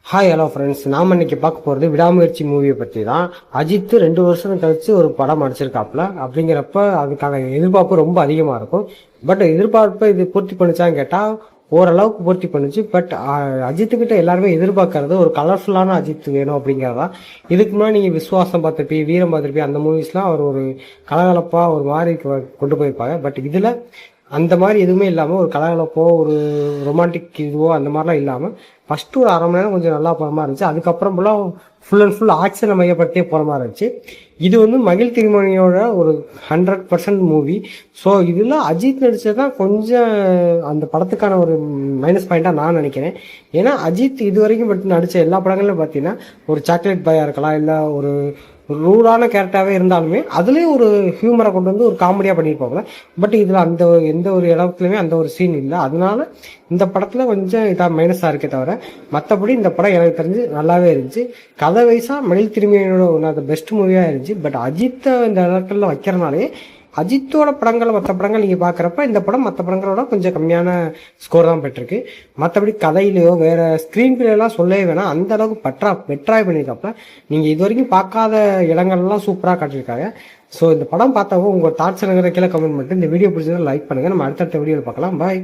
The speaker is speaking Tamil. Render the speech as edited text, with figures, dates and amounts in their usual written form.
ஹாய் ஹலோ ஃப்ரெண்ட்ஸ், நாம் இன்னைக்கு பார்க்க போகிறது விடாமுயற்சி மூவியை பற்றி தான். அஜித் 2 வருஷம் கழிச்சு ஒரு படம் நடிச்சிருக்காப்புல. அப்படிங்கிறப்ப அதுக்கான எதிர்பார்ப்பு ரொம்ப அதிகமாக இருக்கும். பட் எதிர்பார்ப்பை இது பூர்த்தி பண்ணிச்சான்னு கேட்டால் ஓரளவுக்கு பூர்த்தி பண்ணுச்சு. பட் அஜித்துக்கிட்ட எல்லாருமே எதிர்பார்க்கறது ஒரு கலர்ஃபுல்லான அஜித் வேணும் அப்படிங்கிறதா. இதுக்கு முன்னாடி நீங்கள் விஸ்வாசம் பார்த்துருப்பீங்க, வீரம் பார்த்துருப்பீங்க, அந்த மூவிஸ்லாம் அவர் ஒரு கலகலப்பாக ஒரு மாதிரி கொண்டு போயிருப்பாங்க. பட் இதில் அந்த மாதிரி எதுவுமே இல்லாமல் ஒரு கலகலப்போ ஒரு ரொமான்டிக் இதுவோ அந்த மாதிரிலாம் இல்லாமல் ஃபஸ்ட்டு ஒரு 1/2 மணி நேரம் கொஞ்சம் நல்லா போகிற மாதிரி இருந்துச்சு. அதுக்கப்புறம் ஃபுல் அண்ட் ஃபுல் ஆக்ஷனை மையப்படுத்தியே போகிற மாதிரி இருந்துச்சு. இது மகிழ் திருமணியோட ஒரு 100% மூவி. ஸோ இதில் அஜித் நடித்தது தான் கொஞ்சம் அந்த படத்துக்கான ஒரு மைனஸ் பாயிண்ட்டாக நான் நினைக்கிறேன். ஏன்னா அஜித் இது வரைக்கும் நடித்த எல்லா படங்களும் பார்த்தீங்கன்னா ஒரு சாக்லேட் பாயாக இருக்கலாம், இல்லை ஒரு ரூடான கேரக்டராகவே இருந்தாலுமே அதுலேயும் ஒரு ஹியூமரை கொண்டு வந்து ஒரு காமெடியாக பண்ணியிருப்பாங்க. பட் இதில் அந்த எந்த ஒரு இடத்துலையுமே அந்த ஒரு சீன் இல்லை. அதனால இந்த படத்தில் கொஞ்சம் இதாக மைனஸாக இருக்கே தவிர மற்றபடி இந்த படம் எனக்கு தெரிஞ்சு நல்லாவே இருந்துச்சு. கதை வைஸாக மகிழ் திருமணியோட ஒன்று அது பெஸ்ட் மூவியாக இருந்துச்சு. பட் அஜித்தை இந்த இடத்துல வைக்கிறனாலே அஜித்தோட படங்கள் மற்ற படங்கள் நீங்கள் பார்க்குறப்ப இந்த படம் மற்ற படங்களோட கொஞ்சம் கம்மியான ஸ்கோர் தான் பெற்றிருக்கு. மற்றபடி கதையிலையோ வேறு ஸ்க்ரீன் பிளேலாம் சொல்லவே வேணாம், அந்த அளவுக்கு பெட்டராக பண்ணியிருக்காப்புல. நீங்கள் இது வரைக்கும் பார்க்காத இடங்கள்லாம் சூப்பராக காட்டியிருக்காங்க. ஸோ இந்த படம் பார்த்தவங்க உங்கள் தாட்ஸ் கீழே கமெண்ட் பண்ணிட்டு இந்த வீடியோ பிடிச்சதை லைக் பண்ணுங்கள். நம்ம அடுத்தடுத்த வீடியோவில் பார்க்கலாம். பாய்.